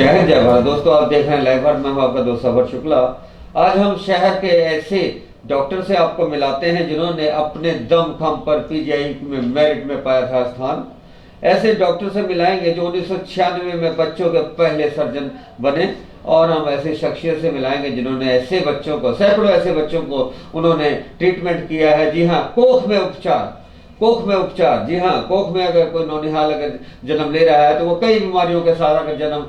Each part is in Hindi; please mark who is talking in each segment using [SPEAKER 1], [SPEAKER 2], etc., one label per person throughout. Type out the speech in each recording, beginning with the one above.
[SPEAKER 1] जय हिंद जय भारत। दोस्तों, आप देख रहे हैं लाइव भारत। मैं हूं आपका दोस्त सबर शुक्ला। आज हम शहर के ऐसे डॉक्टर से आपको मिलाते हैं जिन्होंने अपने दम खम पर पीजीआई में मेरिट में पाया था स्थान। ऐसे डॉक्टर से मिलाएंगे जो 1996 में बच्चों के पहले सर्जन बने, और हम ऐसे शख्सियत से मिलाएंगे जिन्होंने ऐसे बच्चों को, सैकड़ों ऐसे बच्चों को उन्होंने ट्रीटमेंट किया है। जी हाँ, कोख में उपचार। कोख में उपचार, जी हाँ, कोख में अगर कोई नौनिहाल अगर जन्म ले रहा है तो वो कई बीमारियों के साथ अगर जन्म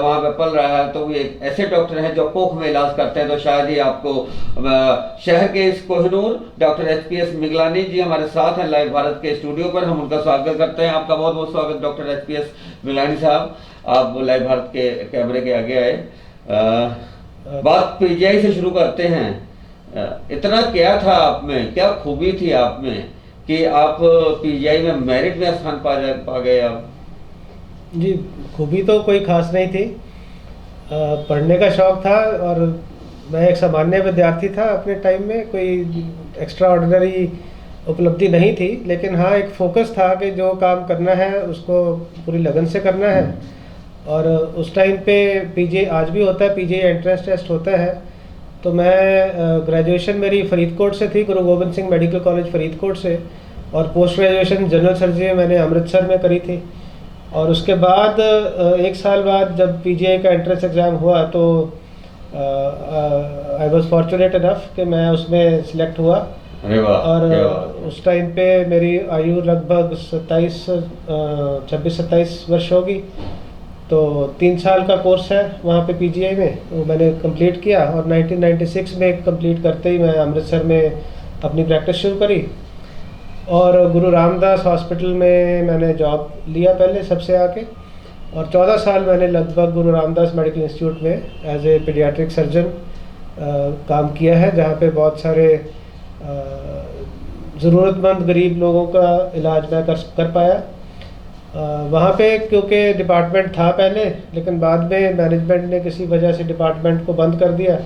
[SPEAKER 1] वहाँ पे पल रहा है तो वो एक ऐसे डॉक्टर हैं जो कोख में इलाज करते हैं। तो शायद ही आपको शहर के इस कोहिनूर डॉक्टर एचपीएस मिगलानी जी हमारे साथ हैं लाइव भारत के स्टूडियो पर। हम उनका स्वागत करते हैं। आपका बहुत बहुत स्वागत डॉक्टर एचपीएस मिगलानी साहब, आप लाइव भारत के कैमरे के आगे आए। बात पीजीआई से शुरू करते हैं। इतना क्या था आप में, क्या खूबी थी आप में कि आप पीजीआई में मेरिट में स्थान पा गए आप?
[SPEAKER 2] जी, खूबी तो कोई खास नहीं थी। पढ़ने का शौक़ था और मैं एक सामान्य विद्यार्थी था अपने टाइम में। कोई एक्स्ट्रा ऑर्डिनरी उपलब्धि नहीं थी, लेकिन हाँ, एक फोकस था कि जो काम करना है उसको पूरी लगन से करना है। और उस टाइम पे पीजीआई आज भी होता है, पीजीआई एंट्रेंस टेस्ट होता है। तो मैं ग्रेजुएशन मेरी फरीदकोट से थी, गुरु गोबिंद सिंह मेडिकल कॉलेज फरीदकोट से, और पोस्ट ग्रेजुएशन जनरल सर्जरी मैंने अमृतसर में करी थी। और उसके बाद एक साल बाद जब पीजीआई का एंट्रेंस एग्ज़ाम हुआ तो आई वॉज फॉर्चुनेट इनफ कि मैं उसमें सिलेक्ट हुआ।
[SPEAKER 1] अरे वाह,
[SPEAKER 2] और उस टाइम पे मेरी आयु लगभग 26-27 वर्ष होगी। तो 3 साल का कोर्स है वहाँ पे पीजीआई में, वो मैंने कंप्लीट किया। और 1996 में कंप्लीट करते ही मैं अमृतसर में अपनी प्रैक्टिस शुरू करी। और गुरु रामदास हॉस्पिटल में मैंने जॉब लिया पहले सबसे आके, और 14 साल मैंने लगभग गुरु रामदास मेडिकल इंस्टीट्यूट में एज ए पीडियाट्रिक सर्जन काम किया है, जहाँ पे बहुत सारे ज़रूरतमंद गरीब लोगों का इलाज मैं कर पाया। वहाँ पे क्योंकि डिपार्टमेंट था पहले, लेकिन बाद में मैनेजमेंट ने किसी वजह से डिपार्टमेंट को बंद कर दिया।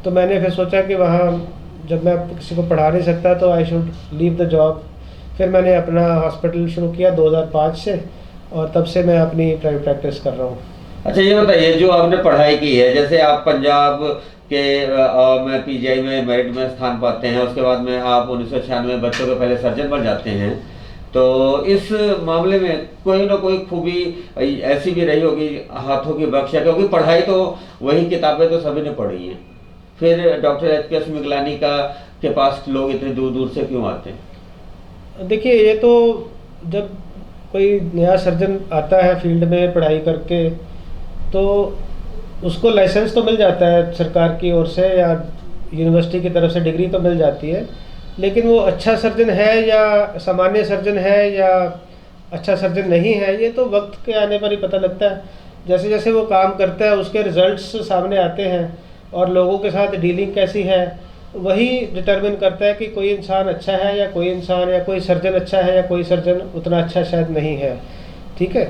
[SPEAKER 2] तो मैंने फिर सोचा कि वहाँ जब मैं किसी को पढ़ा नहीं सकता तो I should leave the job. फिर मैंने अपना हॉस्पिटल शुरू किया 2005 से, और तब से मैं अपनी प्राइवेट प्रैक्टिस कर रहा हूँ।
[SPEAKER 1] अच्छा, ये बताइए, जो आपने पढ़ाई की है, जैसे आप पंजाब के में पीजीआई में मेरिट में स्थान पाते हैं, उसके बाद में आप 1996 में बच्चों के पहले सर्जन बन जाते हैं, तो इस मामले में कोई ना कोई खूबी ऐसी भी रही होगी, हाथों की बख्शा, क्योंकि पढ़ाई तो वही किताबें तो सभी ने पढ़ी हैं। फिर डॉक्टर एचपीएस मिगलानी के पास लोग इतने दूर दूर से क्यों आते हैं?
[SPEAKER 2] देखिए, ये तो जब कोई नया सर्जन आता है फील्ड में पढ़ाई करके, तो उसको लाइसेंस तो मिल जाता है सरकार की ओर से या यूनिवर्सिटी की तरफ से डिग्री तो मिल जाती है, लेकिन वो अच्छा सर्जन है या सामान्य सर्जन है या अच्छा सर्जन नहीं है, ये तो वक्त के आने पर ही पता लगता है। जैसे जैसे वो काम करता है उसके रिजल्ट्स सामने आते हैं, और लोगों के साथ डीलिंग कैसी है वही डिटरमिन करता है कि कोई इंसान अच्छा है या कोई इंसान या कोई सर्जन अच्छा है या कोई सर्जन उतना अच्छा शायद नहीं है। ठीक है,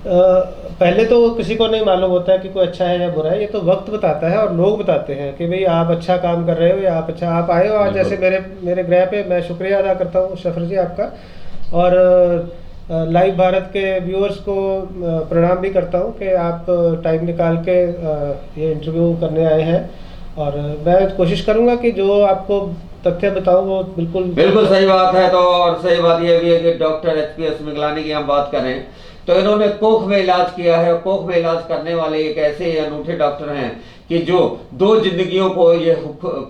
[SPEAKER 2] पहले तो किसी को नहीं मालूम होता है कि कोई अच्छा है या बुरा है, ये तो वक्त बताता है और लोग बताते हैं कि भाई आप अच्छा काम कर रहे हो या आप आए हो आज। जैसे मेरे ग्रह पे मैं शुक्रिया अदा करता हूँ सफर जी आपका, और लाइव भारत के व्यूअर्स को प्रणाम भी करता हूँ कि आप टाइम निकाल के ये इंटरव्यू करने आए हैं। और मैं कोशिश करूँगा कि जो आपको तथ्य बताऊँ वो बिल्कुल
[SPEAKER 1] सही बात है। तो और सही बात यह भी है कि डॉक्टर एचपीएस मिगलानी की हम बात करें तो इन्होंने कोख में इलाज किया है। कोख में इलाज करने वाले एक ऐसे अनूठे डॉक्टर हैं कि जो 2 जिंदगियों को ये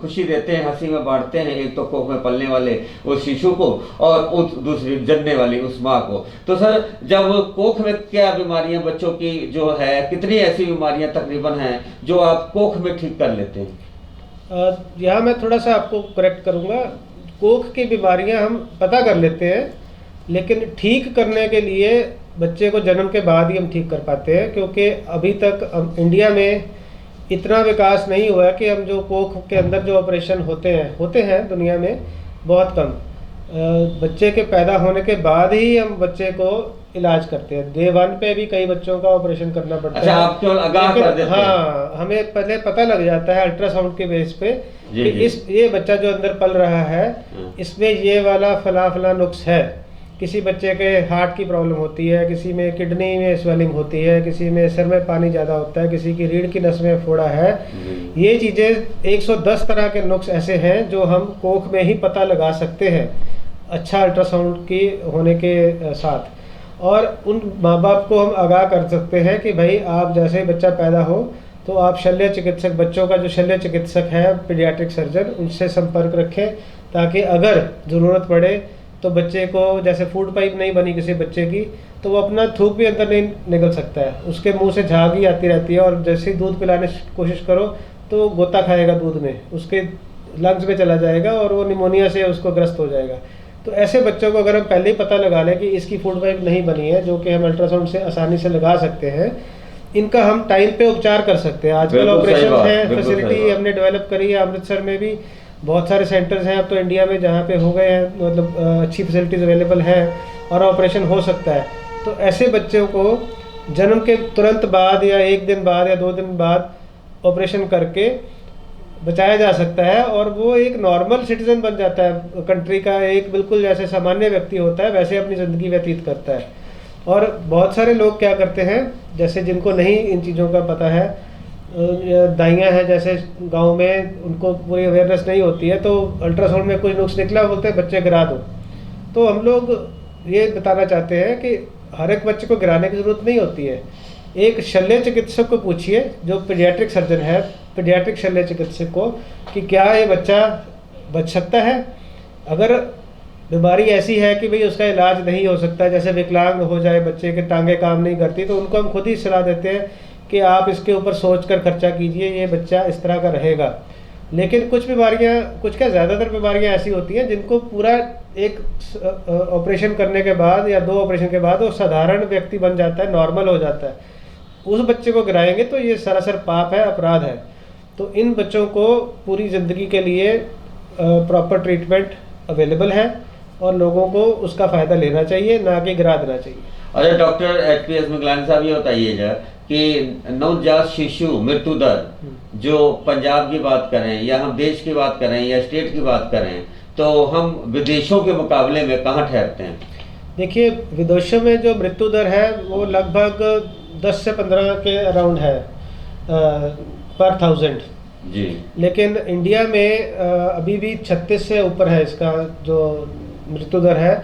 [SPEAKER 1] खुशी देते हैं, हंसी में बांटते हैं। एक तो कोख में पलने वाले उस शिशु को, और दूसरी जन्मने वाली उस माँ को। तो सर, जब कोख में क्या बीमारियां बच्चों की जो है, कितनी ऐसी बीमारियां तकरीबन हैं जो आप कोख में ठीक कर लेते हैं?
[SPEAKER 2] यहाँ मैं थोड़ा सा आपको करेक्ट करूँगा। कोख की बीमारियाँ हम पता कर लेते हैं, लेकिन ठीक करने के लिए बच्चे को जन्म के बाद ही हम ठीक कर पाते हैं, क्योंकि अभी तक इंडिया में इतना विकास नहीं हुआ है कि हम जो कोख के अंदर जो ऑपरेशन होते हैं दुनिया में बहुत कम। बच्चे के पैदा होने के बाद ही हम बच्चे को इलाज करते हैं। डे 1 पे भी कई बच्चों का ऑपरेशन करना पड़ता है।
[SPEAKER 1] आप केवल आगाह कर देते हैं?
[SPEAKER 2] हाँ, हमें पहले पता लग जाता है अल्ट्रासाउंड के बेस पे कि ये बच्चा जो अंदर पल रहा है इसमें ये वाला फला नुक्स है, किसी बच्चे के हार्ट की प्रॉब्लम होती है, किसी में किडनी में स्वेलिंग होती है, किसी में सिर में पानी ज़्यादा होता है, किसी की रीढ़ की नस में फोड़ा है। ये चीज़ें 110 तरह के नुक्स ऐसे हैं जो हम कोख में ही पता लगा सकते हैं अच्छा अल्ट्रासाउंड की होने के साथ। और उन माँ बाप को हम आगाह कर सकते हैं कि भाई आप जैसे ही बच्चा पैदा हो तो आप शल्य चिकित्सक, बच्चों का जो शल्य चिकित्सक है पीडियाट्रिक सर्जन, उनसे संपर्क रखें ताकि अगर ज़रूरत पड़े तो बच्चे को, जैसे फूड पाइप नहीं बनी किसी बच्चे की तो वो अपना थूक भी अंदर नहीं निकल सकता है, उसके मुंह से झाग ही आती रहती है, और जैसे ही दूध पिलाने की कोशिश करो तो गोता खाएगा दूध में, उसके लंग्स में चला जाएगा और वो निमोनिया से उसको ग्रस्त हो जाएगा। तो ऐसे बच्चों को अगर हम पहले ही पता लगा लें कि इसकी फूड पाइप नहीं बनी है, जो कि हम अल्ट्रासाउंड से आसानी से लगा सकते हैं, इनका हम टाइम पे उपचार कर सकते हैं। आजकल ऑपरेशन है, फैसिलिटी हमने डेवलप करी है, अमृतसर में भी बहुत सारे सेंटर्स हैं अब तो इंडिया में जहाँ पे हो गए हैं, मतलब अच्छी फैसिलिटीज़ अवेलेबल है और ऑपरेशन हो सकता है। तो ऐसे बच्चों को जन्म के तुरंत बाद या 1 दिन बाद या 2 दिन बाद ऑपरेशन करके बचाया जा सकता है और वो एक नॉर्मल सिटीजन बन जाता है कंट्री का, एक बिल्कुल जैसे सामान्य व्यक्ति होता है वैसे अपनी ज़िंदगी व्यतीत करता है। और बहुत सारे लोग क्या करते हैं, जैसे जिनको नहीं इन चीज़ों का पता है, दाइयाँ हैं जैसे गांव में, उनको पूरी अवेयरनेस नहीं होती है, तो अल्ट्रासाउंड में कुछ नुक्स निकला बोलते हैं बच्चे गिरा दो। तो हम लोग ये बताना चाहते हैं कि हर एक बच्चे को गिराने की ज़रूरत नहीं होती है। एक शल्य चिकित्सक को पूछिए जो पीडियाट्रिक सर्जन है, पीडियाट्रिक शल्य चिकित्सक को, कि क्या ये बच्चा बच सकता है। अगर बीमारी ऐसी है कि भाई उसका इलाज नहीं हो सकता, जैसे विकलांग हो जाए बच्चे के, टांगे काम नहीं करती, तो उनको हम खुद ही सलाह देते हैं कि आप इसके ऊपर सोचकर खर्चा कीजिए, ये बच्चा इस तरह का रहेगा। लेकिन कुछ बीमारियां, कुछ क्या ज़्यादातर बीमारियां ऐसी होती हैं जिनको पूरा एक ऑपरेशन करने के बाद या 2 ऑपरेशन के बाद वो साधारण व्यक्ति बन जाता है, नॉर्मल हो जाता है। उस बच्चे को गिराएंगे तो ये सरासर पाप है, अपराध है। तो इन बच्चों को पूरी ज़िंदगी के लिए प्रॉपर ट्रीटमेंट अवेलेबल है और लोगों को उसका फ़ायदा लेना चाहिए, ना कि गिरा देना चाहिए।
[SPEAKER 1] अच्छा डॉक्टर एचपीएस मिगलानी साहब, ये बताइएगा कि नवजात शिशु मृत्यु दर, जो पंजाब की बात करें या हम देश की बात करें या स्टेट की बात करें, तो हम विदेशों के मुकाबले में कहाँ ठहरते हैं?
[SPEAKER 2] देखिए, विदेशों में जो मृत्यु दर है वो लगभग 10 से 15 के अराउंड है पर 1000
[SPEAKER 1] जी।
[SPEAKER 2] लेकिन इंडिया में अभी भी 36 से ऊपर है इसका जो मृत्यु दर है।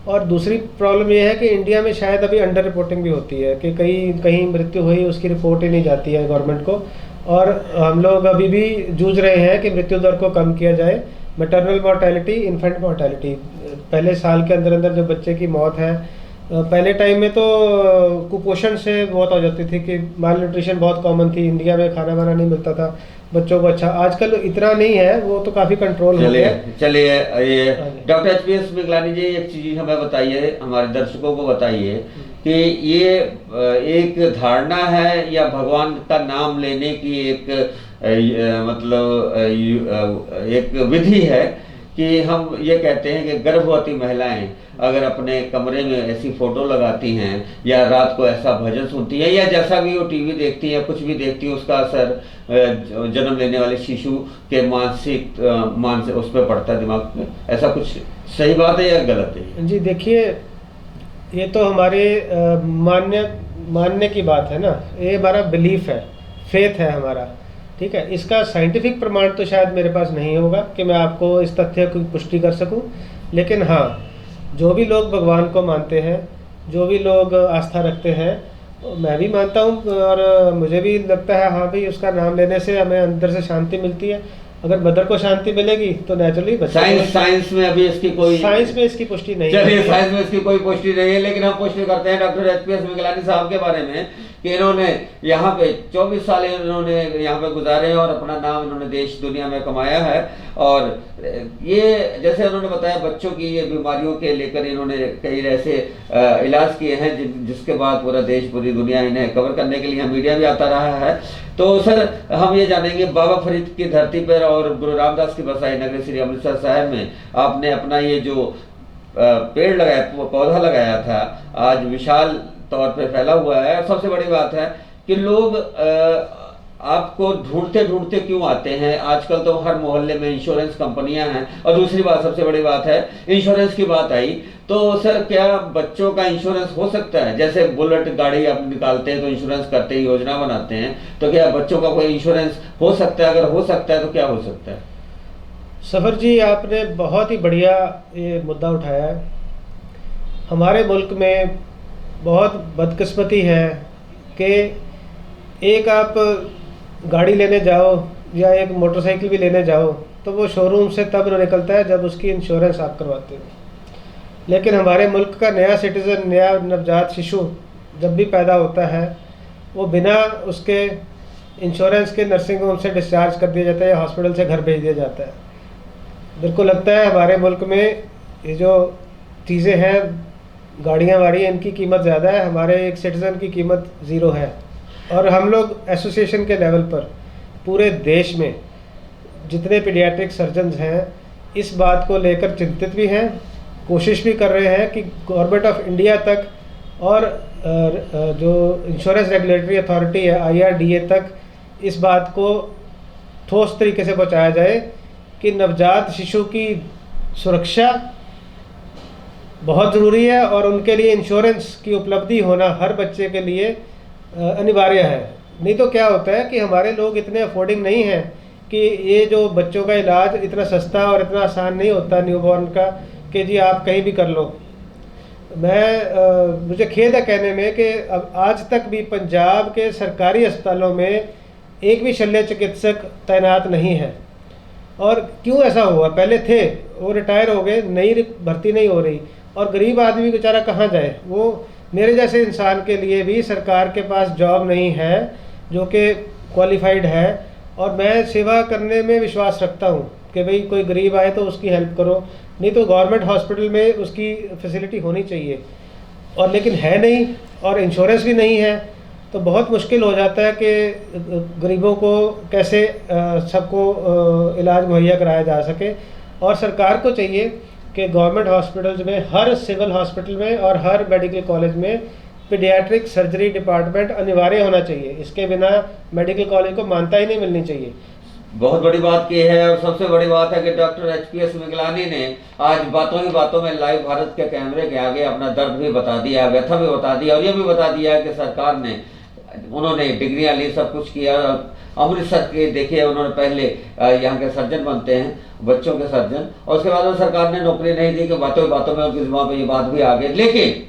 [SPEAKER 2] और दूसरी प्रॉब्लम ये है कि इंडिया में शायद अभी अंडर रिपोर्टिंग भी होती है कि कहीं मृत्यु हुई, उसकी रिपोर्ट ही नहीं जाती है गवर्नमेंट को। और हम लोग अभी भी जूझ रहे हैं कि मृत्यु दर को कम किया जाए। मैटरनल मॉर्टेलिटी, इन्फेंट मॉर्टेलिटी, पहले साल के अंदर अंदर जो बच्चे की मौत है, पहले टाइम में तो कुपोषण से मौत हो जाती थी कि माल न्यूट्रिशन बहुत कॉमन थी, इंडिया में खाना वाना नहीं मिलता था बच्चों को अच्छा। आजकल इतना नहीं है, वो तो काफ़ी कंट्रोल हो गया।
[SPEAKER 1] चलिए ये डॉक्टर एचपीएस मिगलानी जी, एक चीज़ हमें बताइए, हमारे दर्शकों को बताइए कि ये एक धारणा है या भगवान का नाम लेने की एक मतलब एक विधि है कि हम ये कहते हैं कि गर्भवती महिलाएं अगर अपने कमरे में ऐसी फोटो लगाती हैं या रात को ऐसा भजन सुनती हैं या जैसा भी वो टीवी देखती हैं, कुछ भी देखती हैं, उसका असर जन्म लेने वाले शिशु के मानसिक उस पर पड़ता है, दिमाग में। ऐसा कुछ सही बात है या गलत है?
[SPEAKER 2] जी देखिए, ये तो हमारे मानने की बात है ना, ये हमारा बिलीफ है, फेथ है हमारा, ठीक है। इसका साइंटिफिक प्रमाण तो शायद मेरे पास नहीं होगा कि मैं आपको इस तथ्य की पुष्टि कर सकूं। लेकिन हाँ, जो भी लोग भगवान को मानते हैं, जो भी लोग आस्था रखते हैं, मैं भी मानता हूँ और मुझे भी लगता है हाँ भाई, उसका नाम लेने से हमें अंदर से शांति मिलती है। अगर मदर को शांति मिलेगी तो नेचुरली
[SPEAKER 1] साइंस में अभी इसकी कोई
[SPEAKER 2] पुष्टि नहीं
[SPEAKER 1] है। चलिए, साइंस में इसकी कोई पुष्टि नहीं है, लेकिन हम पुष्टि करते हैं डॉक्टर एचपीएस मिगलानी साहब के बारे में कि इन्होंने यहाँ पे 24 साल इन्होंने यहाँ पे गुजारे और अपना नाम इन्होंने देश दुनिया में कमाया है। और ये जैसे उन्होंने बताया, बच्चों की ये बीमारियों के लेकर इन्होंने कई ऐसे इलाज किए हैं जिसके बाद पूरा देश, पूरी दुनिया इन्हें कवर करने के लिए मीडिया भी आता रहा है। तो सर, हम ये जानेंगे, बाबा फरीद की धरती पर और गुरु रामदास की बसाई नगरी श्री अमृतसर शहर में आपने अपना ये जो पेड़ लगाया, पौधा लगाया था, आज विशाल तौर पे फैला हुआ है। और सबसे बड़ी बात है कि लोग आपको ढूंढते ढूंढते क्यों आते हैं? आजकल तो हर मोहल्ले में इंश्योरेंस कंपनियां हैं। और दूसरी बात, सबसे बड़ी बात है, इंश्योरेंस की बात आई तो सर, क्या बच्चों का इंश्योरेंस हो सकता है? जैसे बुलेट गाड़ी आप निकालते हैं तो इंश्योरेंस करते हैं, योजना बनाते हैं, तो क्या बच्चों का कोई इंश्योरेंस हो सकता है? अगर हो सकता है तो क्या हो सकता है?
[SPEAKER 2] सफ़र जी, आपने बहुत ही बढ़िया ये मुद्दा उठाया है। हमारे मुल्क में बहुत बदकिस्मती है कि एक आप गाड़ी लेने जाओ या एक मोटरसाइकिल भी लेने जाओ तो वो शोरूम से तब निकलता है जब उसकी इंश्योरेंस आप करवाते हो। लेकिन हमारे मुल्क का नया सिटीज़न, नया नवजात शिशु जब भी पैदा होता है, वो बिना उसके इंश्योरेंस के नर्सिंग होम से डिस्चार्ज कर दिया जाता है या हॉस्पिटल से घर भेज दिया जाता है। मेरे को लगता है हमारे मुल्क में ये जो चीज़ें हैं, गाड़ियाँ वाड़ी, इनकी कीमत ज़्यादा है, हमारे एक सिटीज़न की कीमत ज़ीरो है। और हम लोग एसोसिएशन के लेवल पर पूरे देश में जितने पीडियाट्रिक सर्जन्स हैं इस बात को लेकर चिंतित भी हैं, कोशिश भी कर रहे हैं कि गवर्नमेंट ऑफ इंडिया तक और जो इंश्योरेंस रेगुलेटरी अथॉरिटी है IRDA तक इस बात को ठोस तरीके से पहुंचाया जाए कि नवजात शिशु की सुरक्षा बहुत ज़रूरी है और उनके लिए इंश्योरेंस की उपलब्धि होना हर बच्चे के लिए अनिवार्य है। नहीं तो क्या होता है कि हमारे लोग इतने अफोर्डिंग नहीं हैं कि ये जो बच्चों का इलाज इतना सस्ता और इतना आसान नहीं होता न्यूबॉर्न का कि जी आप कहीं भी कर लो। मुझे खेद है कहने में कि अब आज तक भी पंजाब के सरकारी अस्पतालों में एक भी शल्य चिकित्सक तैनात नहीं है। और क्यों ऐसा हुआ? पहले थे, वो रिटायर हो गए, नई भर्ती नहीं हो रही, और गरीब आदमी बेचारा कहाँ जाए? वो मेरे जैसे इंसान के लिए भी सरकार के पास जॉब नहीं है जो कि क्वालिफाइड है, और मैं सेवा करने में विश्वास रखता हूँ कि भाई कोई गरीब आए तो उसकी हेल्प करो, नहीं तो गवर्नमेंट हॉस्पिटल में उसकी फैसिलिटी होनी चाहिए। और लेकिन है नहीं, और इंश्योरेंस भी नहीं है, तो बहुत मुश्किल हो जाता है कि गरीबों को कैसे सबको इलाज मुहैया कराया जा सके। और सरकार को चाहिए कि गवर्नमेंट हॉस्पिटल्स में, हर सिविल हॉस्पिटल में और हर मेडिकल कॉलेज में पीडियाट्रिक सर्जरी डिपार्टमेंट अनिवार्य होना चाहिए। इसके बिना मेडिकल कॉलेज को मान्यता ही नहीं मिलनी चाहिए।
[SPEAKER 1] बहुत बड़ी बात की है। और सबसे बड़ी बात है कि डॉक्टर HPS मिगलानी ने आज बातों ही बातों में लाइव भारत के कैमरे के आगे अपना दर्द भी बता दिया, व्यथा भी बता दिया, और ये भी बता दिया कि सरकार ने, उन्होंने डिग्रियां ली, सब कुछ किया। अमृतसर के देखिए, उन्होंने पहले यहाँ के सर्जन बनते हैं, बच्चों के सर्जन, और उसके बाद सरकार ने नौकरी नहीं दी कि बातों ही बातों में उनकी जुबान पर ये बात भी आ गई। लेकिन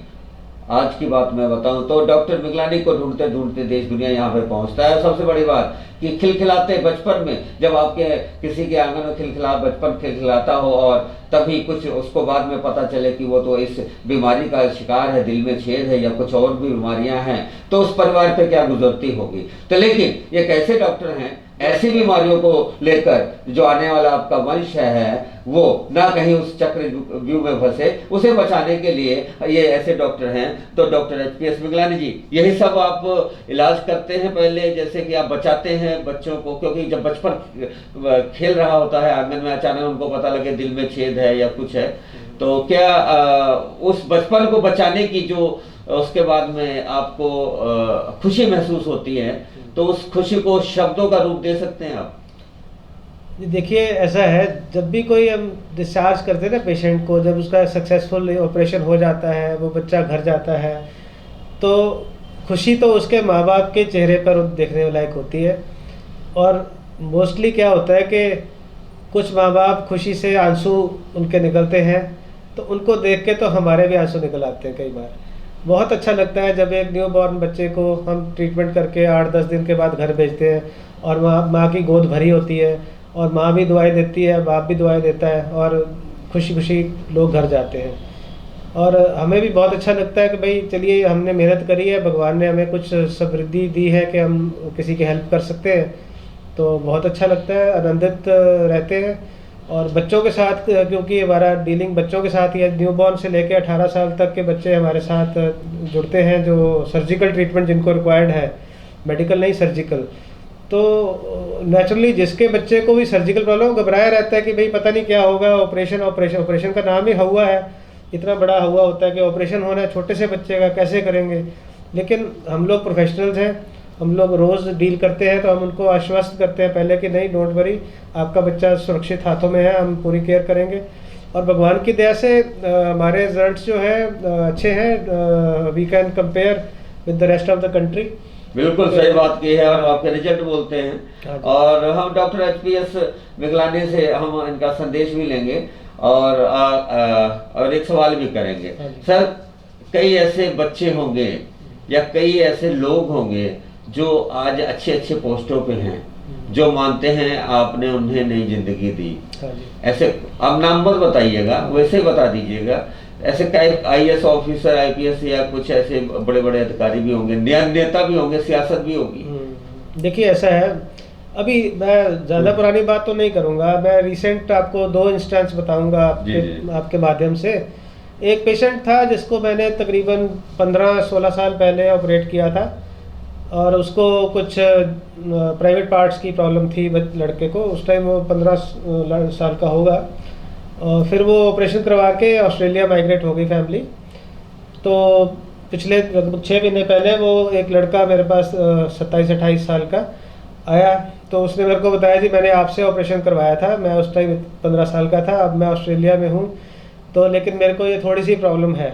[SPEAKER 1] आज की बात मैं बताऊं तो डॉक्टर मिगलानी को ढूंढते ढूंढते देश दुनिया यहाँ पे पहुंचता है। सबसे बड़ी बात कि खिलखिलाते बचपन में, जब आपके किसी के आंगन में बचपन खिलखिलाता हो, और तभी कुछ उसको बाद में पता चले कि वो तो इस बीमारी का शिकार है, दिल में छेद है या कुछ और भी बीमारियां हैं, तो उस परिवार पे क्या गुजरती होगी। तो लेकिन ये कैसे डॉक्टर हैं, ऐसी बीमारियों को लेकर जो आने वाला आपका वंश है वो ना कहीं उस चक्रव्यूह में फंसे, उसे बचाने के लिए ये ऐसे डॉक्टर हैं। तो डॉक्टर HPS मिगलानी जी, यही सब आप इलाज करते हैं पहले, जैसे कि आप बचाते हैं बच्चों को, क्योंकि जब बचपन खेल रहा होता है आंगन में, अचानक उनको पता लगे दिल में छेद है या कुछ है, तो क्या उस बचपन को बचाने की जो उसके बाद में आपको खुशी महसूस होती है, तो उस खुशी को शब्दों का रूप दे सकते हैं आप?
[SPEAKER 2] देखिए, ऐसा है, जब भी कोई हम डिस्चार्ज करते हैं ना पेशेंट को, जब उसका सक्सेसफुल ऑपरेशन हो जाता है, वो बच्चा घर जाता है, तो खुशी तो उसके माँ बाप के चेहरे पर देखने लायक होती है। और मोस्टली क्या होता है कि कुछ माँ बाप खुशी से आंसू उनके निकलते हैं, तो उनको देख के तो हमारे भी आंसू निकल आते हैं कई बार। बहुत अच्छा लगता है जब एक न्यू बॉर्न बच्चे को हम ट्रीटमेंट करके 8-10 दिन के बाद घर भेजते हैं, और माँ की गोद भरी होती है, और माँ भी दुआएं देती है, बाप भी दुआएं देता है, और खुशी खुशी लोग घर जाते हैं। और हमें भी बहुत अच्छा लगता है कि भाई चलिए, हमने मेहनत करी है, भगवान ने हमें कुछ समृद्धि दी है कि हम किसी की हेल्प कर सकते हैं, तो बहुत अच्छा लगता है, आनंदित रहते हैं। और बच्चों के साथ, क्योंकि हमारा डीलिंग बच्चों के साथ ही है, न्यूबॉर्न से लेकर 18 साल तक के बच्चे हमारे साथ जुड़ते हैं जो सर्जिकल ट्रीटमेंट जिनको रिक्वायर्ड है, मेडिकल नहीं सर्जिकल। तो नेचुरली जिसके बच्चे को भी सर्जिकल प्रॉब्लम, घबराया रहता है कि भाई पता नहीं क्या होगा, ऑपरेशन का नाम ही हुआ है, इतना बड़ा हुआ होता है कि ऑपरेशन होना है छोटे से बच्चे का, कैसे करेंगे। लेकिन हम लोग प्रोफेशनल्स हैं, हम लोग रोज़ डील करते हैं, तो हम उनको आश्वस्त करते हैं पहले कि नहीं, डोंट वरी, आपका बच्चा सुरक्षित हाथों में है, हम पूरी केयर करेंगे। और भगवान की दया से हमारे रिजल्ट्स जो है अच्छे हैं। We can compare with the rest of the country.
[SPEAKER 1] बिल्कुल सही बात की है, और आपके रिजल्ट बोलते
[SPEAKER 2] हाँ
[SPEAKER 1] हैं।
[SPEAKER 2] जी।
[SPEAKER 1] और हम डॉक्टर एचपीएस मिगलानी से हम इनका संदेश भी लेंगे और एक सवाल भी करेंगे।
[SPEAKER 2] हाँ जी।
[SPEAKER 1] सर, कई ऐसे बच्चे होंगे या कई ऐसे लोग होंगे जो आज अच्छे अच्छे पोस्टों पे हैं, जो मानते हैं आपने उन्हें नई जिंदगी दी।
[SPEAKER 2] हाँ जी।
[SPEAKER 1] ऐसे अब नाम मत बताइएगा, वैसे ही बता दीजिएगा। ऐसे कई आईएएस ऑफिसर, आईपीएस या कुछ ऐसे बड़े बड़े अधिकारी भी होंगे, नेता भी होंगे, सियासत भी होगी।
[SPEAKER 2] देखिए ऐसा है, अभी मैं ज़्यादा पुरानी बात तो नहीं करूँगा, मैं रिसेंट आपको 2 इंस्टेंस बताऊँगा आपके माध्यम से। एक पेशेंट था जिसको मैंने तकरीबन 15-16 साल पहले ऑपरेट किया था, और उसको कुछ प्राइवेट पार्ट्स की प्रॉब्लम थी लड़के को। उस टाइम वो 15 साल का होगा। और फिर वो ऑपरेशन करवा के ऑस्ट्रेलिया माइग्रेट हो गई फैमिली। तो पिछले लगभग 6 महीने पहले वो एक लड़का मेरे पास 27-28 साल का आया, तो उसने मेरे को बताया जी मैंने आपसे ऑपरेशन करवाया था, मैं उस टाइम 15 साल का था, अब मैं ऑस्ट्रेलिया में हूँ, तो लेकिन मेरे को ये थोड़ी सी प्रॉब्लम है।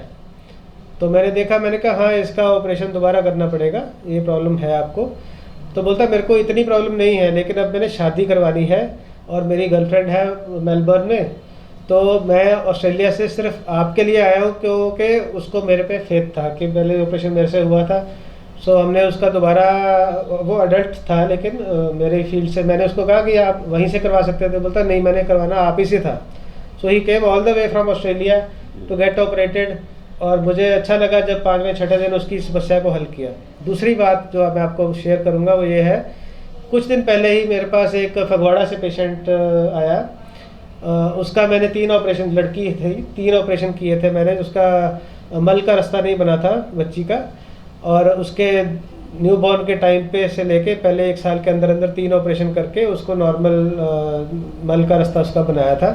[SPEAKER 2] तो मैंने देखा, मैंने कहा हाँ इसका ऑपरेशन दोबारा करना पड़ेगा, ये प्रॉब्लम है आपको। तो बोलता मेरे को इतनी प्रॉब्लम नहीं है, लेकिन अब मैंने शादी करवानी है और मेरी गर्लफ्रेंड है मेलबर्न में, तो मैं ऑस्ट्रेलिया से सिर्फ आपके लिए आया हूँ, क्योंकि उसको मेरे पे फेथ था कि पहले ऑपरेशन मेरे से हुआ था। सो हमने उसका दोबारा, वो अडल्ट था लेकिन मेरे फील्ड से, मैंने उसको कहा कि आप वहीं से करवा सकते थे। बोलता नहीं, मैंने करवाना आप ही से था। So he came all the way from Australia to get operated, और मुझे अच्छा लगा जब 5वें-6ठे दिन उसकी समस्या को हल किया। दूसरी बात जो मैं आपको शेयर करूंगा वो ये है, कुछ दिन पहले ही मेरे पास एक फगवाड़ा से पेशेंट आया। उसका मैंने 3 ऑपरेशन, लड़की थी, 3 ऑपरेशन किए थे मैंने। उसका मल का रास्ता नहीं बना था बच्ची का, और उसके न्यू बॉर्न के टाइम पे से लेके पहले 1 साल के अंदर अंदर 3 ऑपरेशन करके उसको नॉर्मल मल का रास्ता उसका बनाया था।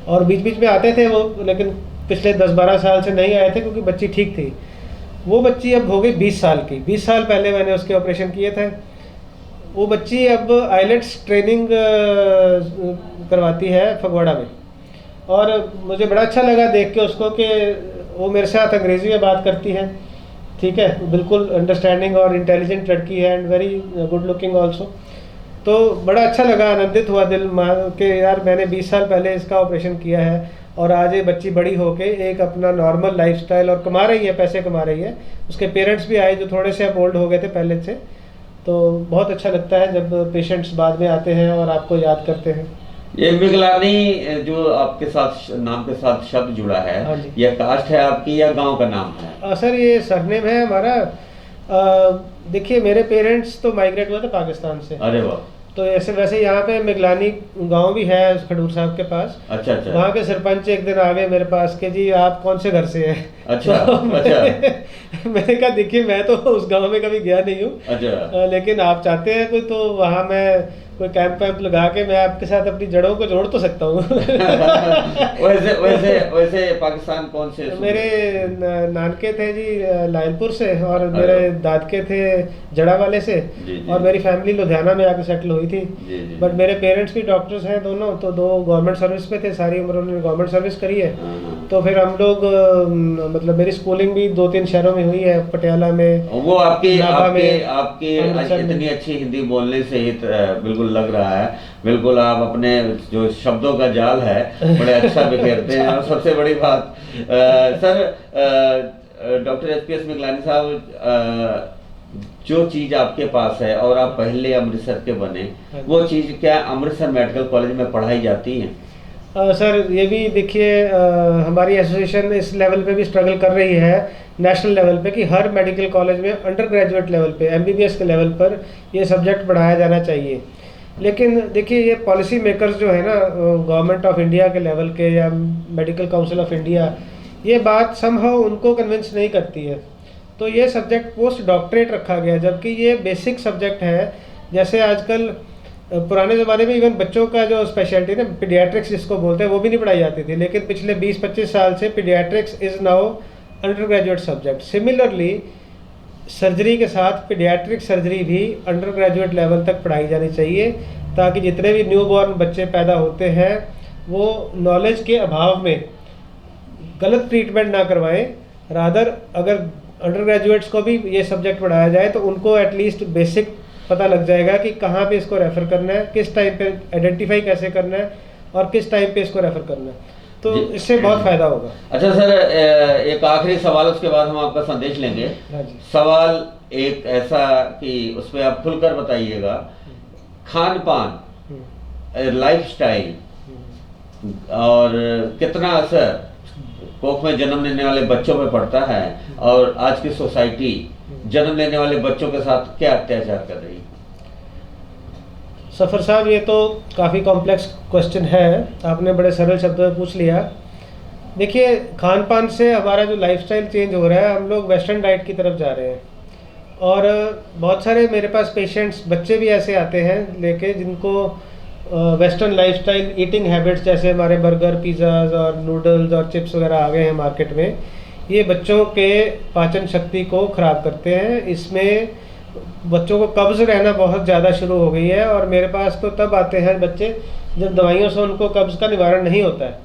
[SPEAKER 2] और बीच बीच में आते थे वो, लेकिन पिछले 10-12 साल से नहीं आए थे क्योंकि बच्ची ठीक थी। वो बच्ची अब हो गई 20 साल की। 20 साल पहले मैंने उसके ऑपरेशन किए थे। वो बच्ची अब आइलेट्स ट्रेनिंग करवाती है फगवाड़ा में, और मुझे बड़ा अच्छा लगा देख के उसको कि वो मेरे साथ अंग्रेज़ी में बात करती है, ठीक है, बिल्कुल अंडरस्टैंडिंग और इंटेलिजेंट लड़की है, and very good looking also. तो बड़ा अच्छा लगा, आनंदित हुआ दिल के यार मैंने 20 साल पहले इसका ऑपरेशन किया है, और आज ये बच्ची बड़ी होके एक अपना नॉर्मल लाइफस्टाइल और कमा रही है, पैसे कमा रही है। उसके पेरेंट्स भी आए जो थोड़े से अब ओल्ड हो गए थे पहले से। तो बहुत अच्छा लगता है जब पेशेंट्स बाद में आते हैं और आपको याद करते हैं।
[SPEAKER 1] ये मिगलानी जो आपके साथ नाम के साथ शब्द जुड़ा है,
[SPEAKER 2] हाँ जी।
[SPEAKER 1] यह कास्ट है आपकी या गांव का नाम है?
[SPEAKER 2] सर ये सरनेम है हमारा। देखिए मेरे पेरेंट्स तो माइग्रेट हुए थे पाकिस्तान से।
[SPEAKER 1] अरे वाह।
[SPEAKER 2] तो ऐसे वैसे यहाँ पे मिगलानी गांव भी है खडूर साहब के पास।
[SPEAKER 1] अच्छा अच्छा।
[SPEAKER 2] वहाँ के सरपंच एक दिन आ गए मेरे पास कि जी आप कौन से घर से हैं?
[SPEAKER 1] अच्छा
[SPEAKER 2] तो
[SPEAKER 1] अच्छा।
[SPEAKER 2] मैंने कहा देखिए मैं तो उस गांव में कभी गया नहीं हूँ,
[SPEAKER 1] अच्छा।
[SPEAKER 2] लेकिन आप चाहते हैं कोई, तो वहाँ मैं कोई कैंप वैम्प लगा के मैं आपके साथ अपनी जड़ों को जोड़ तो सकता हूँ।
[SPEAKER 1] वैसे वैसे वैसे पाकिस्तान कौन से?
[SPEAKER 2] मेरे नानके थे जी लायनपुर से, और मेरे दादके थे जड़ा वाले से, और मेरी फैमिली लुधियाना में आके सेटल हुई थी। बट मेरे पेरेंट्स भी डॉक्टर्स हैं दोनों, तो 2 गवर्नमेंट सर्विस में थे, सारी उम्र उन्होंने गवर्नमेंट सर्विस करी है। तो फिर हम लोग मतलब मेरी स्कूलिंग भी 2-3 शहरों में हुई है, पटियाला में,
[SPEAKER 1] वो आपकी
[SPEAKER 2] अमृतसर में।
[SPEAKER 1] इतनी अच्छी हिंदी बोलने से ही बिल्कुल लग रहा है, बिल्कुल आप अपने जो शब्दों का जाल है बड़े अच्छा बिखेरते हैं। और सबसे बड़ी बात सर, डॉक्टर एचपीएस मिगलानी साहब, जो चीज आपके पास है और आप पहले अमृतसर के बने, वो चीज क्या अमृतसर मेडिकल कॉलेज में पढ़ाई जाती है?
[SPEAKER 2] सर ये भी देखिए, हमारी एसोसिएशन इस लेवल पे भी स्ट्रगल कर रही है नेशनल लेवल पे कि हर मेडिकल कॉलेज में अंडर ग्रेजुएट लेवल पे, एमबीबीएस के लेवल पर ये सब्जेक्ट पढ़ाया जाना चाहिए। लेकिन देखिए ये पॉलिसी मेकर्स जो है ना, गवर्नमेंट ऑफ इंडिया के लेवल के या मेडिकल काउंसिल ऑफ इंडिया, ये बात समहाउ उनको कन्विंस नहीं करती है। तो ये सब्जेक्ट पोस्ट डॉक्टरेट रखा गया, जबकि ये बेसिक सब्जेक्ट है। जैसे आजकल पुराने ज़माने में इवन बच्चों का जो स्पेशलिटी ना, पीडियाट्रिक्स जिसको बोलते हैं, वो भी नहीं पढ़ाई जाती थी, लेकिन पिछले 20-25 साल से paediatrics is now under graduate subject. Similarly surgery के साथ पीडियाट्रिक सर्जरी भी अंडर ग्रेजुएट लेवल तक पढ़ाई जानी चाहिए, ताकि जितने भी न्यूबॉर्न बच्चे पैदा होते हैं वो नॉलेज के अभाव में गलत ट्रीटमेंट ना करवाएं। रादर अगर अंडर ग्रेजुएट्स को भी ये सब्जेक्ट पढ़ाया जाए तो उनको एटलीस्ट बेसिक पता लग जाएगा कि कहाँ पे इसको रेफ़र करना है, किस टाइम पे आइडेंटिफाई कैसे करना है और किस टाइम पे इसको रेफ़र करना है, तो इससे बहुत फ़ायदा होगा।
[SPEAKER 1] अच्छा सर, एक आखिरी सवाल, उसके बाद हम आपका संदेश लेंगे।
[SPEAKER 2] हाँ जी।
[SPEAKER 1] सवाल एक ऐसा कि उसमें आप खुलकर बताइएगा, खान पान, लाइफस्टाइल और कितना असर कोख में जन्म लेने वाले बच्चों पे पड़ता है, और आज की सोसाइटी जन्म लेने वाले बच्चों के साथ क्या अत्याचार कर रही है?
[SPEAKER 2] सफ़र साहब, ये तो काफ़ी कॉम्प्लेक्स क्वेश्चन है, आपने बड़े सरल शब्दों में पूछ लिया। देखिए, खान पान से हमारा जो लाइफस्टाइल चेंज हो रहा है, हम लोग वेस्टर्न डाइट की तरफ जा रहे हैं, और बहुत सारे मेरे पास पेशेंट्स, बच्चे भी ऐसे आते हैं लेके जिनको वेस्टर्न लाइफस्टाइल ईटिंग हैबिट्स, जैसे हमारे बर्गर, पिज़्ज़ाज़ और नूडल्स और चिप्स वगैरह आ गए हैं मार्केट में, ये बच्चों के पाचन शक्ति को ख़राब करते हैं। इसमें बच्चों को कब्ज़ रहना बहुत ज़्यादा शुरू हो गई है, और मेरे पास तो तब आते हैं बच्चे जब दवाइयों से उनको कब्ज़ का निवारण नहीं होता है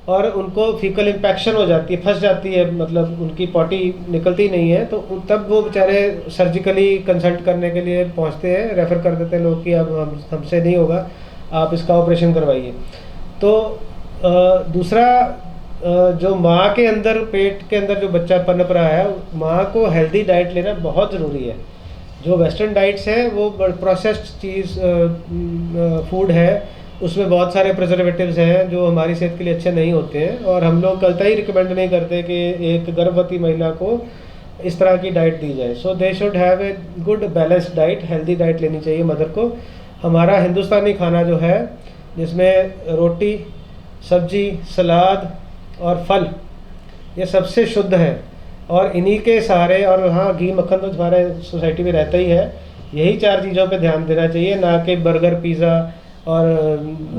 [SPEAKER 2] और उनको फीकल इन्फेक्शन हो जाती है, फंस जाती है, मतलब उनकी पॉटी निकलती नहीं है, तो तब वो बेचारे सर्जिकली कंसल्ट करने के लिए पहुंचते हैं, रेफ़र कर देते हैं लोग कि अब हमसे नहीं होगा, आप इसका ऑपरेशन करवाइए। तो दूसरा, जो माँ के अंदर, पेट के अंदर जो बच्चा पनप रहा है, माँ को हेल्दी डाइट लेना बहुत ज़रूरी है। जो वेस्टर्न डाइट्स हैं वो प्रोसेस्ड चीज़ फूड है, उसमें बहुत सारे प्रिजर्वेटिव्स हैं जो हमारी सेहत के लिए अच्छे नहीं होते हैं, और हम लोग कतई रिकमेंड नहीं करते कि एक गर्भवती महिला को इस तरह की डाइट दी जाए। So they should have a good balanced diet, healthy diet लेनी चाहिए मदर को। हमारा हिंदुस्तानी खाना जो है, जिसमें रोटी, सब्जी, सलाद और फल, ये सबसे शुद्ध है, और इन्हीं के सहारे, और हाँ, घी मक्खन तो हमारे सोसाइटी में रहता ही है, यही चार चीज़ों पे ध्यान देना चाहिए, ना कि बर्गर, पिज़्ज़ा और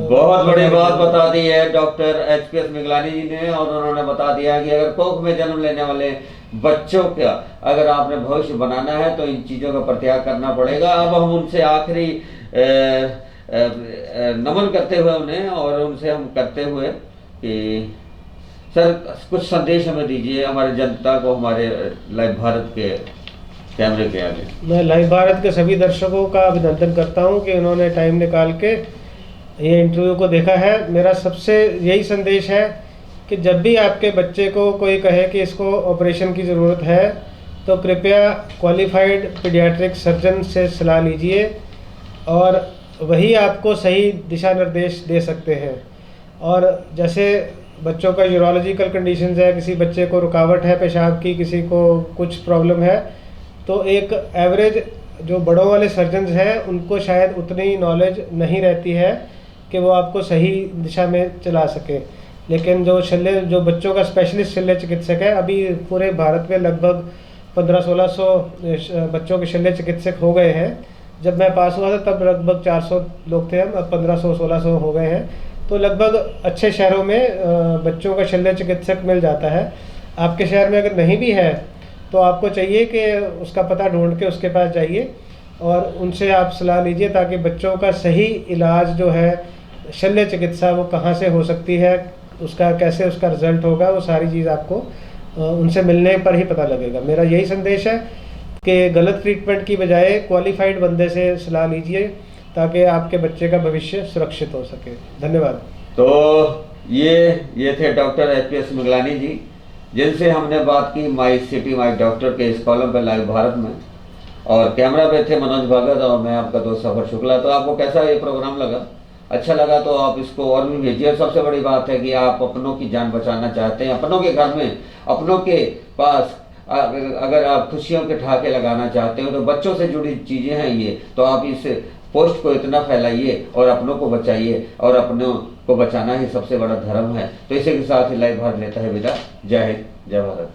[SPEAKER 1] बहुत बड़ी बात बता दी है डॉक्टर एचपीएस मिगलानी जी ने, और उन्होंने बता दिया कि अगर कोख में जन्म लेने वाले बच्चों का अगर आपने भविष्य बनाना है तो इन चीज़ों का परित्याग करना पड़ेगा। अब हम उनसे आखिरी नमन करते हुए उन्हें, और उनसे हम करते हुए कि सर कुछ संदेश हमें दीजिए, हमारे जनता को, हमारे लाइव भारत के कैमरे के आगे।
[SPEAKER 2] मैं लाइव भारत के सभी दर्शकों का अभिनंदन करता हूं कि उन्होंने टाइम निकाल के ये इंटरव्यू को देखा है। मेरा सबसे यही संदेश है कि जब भी आपके बच्चे को कोई कहे कि इसको ऑपरेशन की ज़रूरत है, तो कृपया क्वालिफाइड पीडियाट्रिक सर्जन से सलाह लीजिए, और वही आपको सही दिशा निर्देश दे सकते हैं। और जैसे बच्चों का यूरोलॉजिकल कंडीशंस है, किसी बच्चे को रुकावट है पेशाब की, किसी को कुछ प्रॉब्लम है, तो एक एवरेज जो बड़ों वाले सर्जन्स हैं उनको शायद उतनी नॉलेज नहीं रहती है कि वो आपको सही दिशा में चला सके। लेकिन जो बच्चों का स्पेशलिस्ट शल्य चिकित्सक है, अभी पूरे भारत में लगभग 1500-1600 बच्चों के शल्य चिकित्सक हो गए हैं। जब मैं पास हुआ था तब लगभग 400 लोग थे, हम अब 1500-1600 हो गए हैं। तो लगभग अच्छे शहरों में बच्चों का शल्य चिकित्सक मिल जाता है। आपके शहर में अगर नहीं भी है तो आपको चाहिए कि उसका पता ढूंढ के उसके पास जाइए और उनसे आप सलाह लीजिए, ताकि बच्चों का सही इलाज जो है शल्य चिकित्सा वो कहाँ से हो सकती है, उसका कैसे उसका रिजल्ट होगा, वो सारी चीज़ आपको उनसे मिलने पर ही पता लगेगा। मेरा यही संदेश है कि गलत ट्रीटमेंट की बजाय क्वालिफाइड बंदे से सलाह लीजिए, ताकि आपके बच्चे का भविष्य सुरक्षित हो सके। धन्यवाद।
[SPEAKER 1] तो ये थे डॉक्टर एचपीएस मिगलानी जी, जिनसे हमने बात की माई सिटी माई डॉक्टर के इस कॉलम पे लाइव भारत में, और कैमरा पे थे मनोज भगत और मैं आपका दोस्त सफर शुक्ला। तो आपको कैसा ये प्रोग्राम लगा? अच्छा लगा तो आप इसको और भी भेजिए। सबसे बड़ी बात है कि आप अपनों की जान बचाना चाहते हैं, अपनों के घर में, अपनों के पास अगर आप खुशियों के ठहाके लगाना चाहते हो, तो बच्चों से जुड़ी चीज़ें हैं ये, तो आप इस पोस्ट को इतना फैलाइए और अपनों को बचाइए, और अपनों को बचाना ही सबसे बड़ा धर्म है। तो इसी के साथ ही लाइव भारत लेता है विदा। जय हिंद, जय भारत।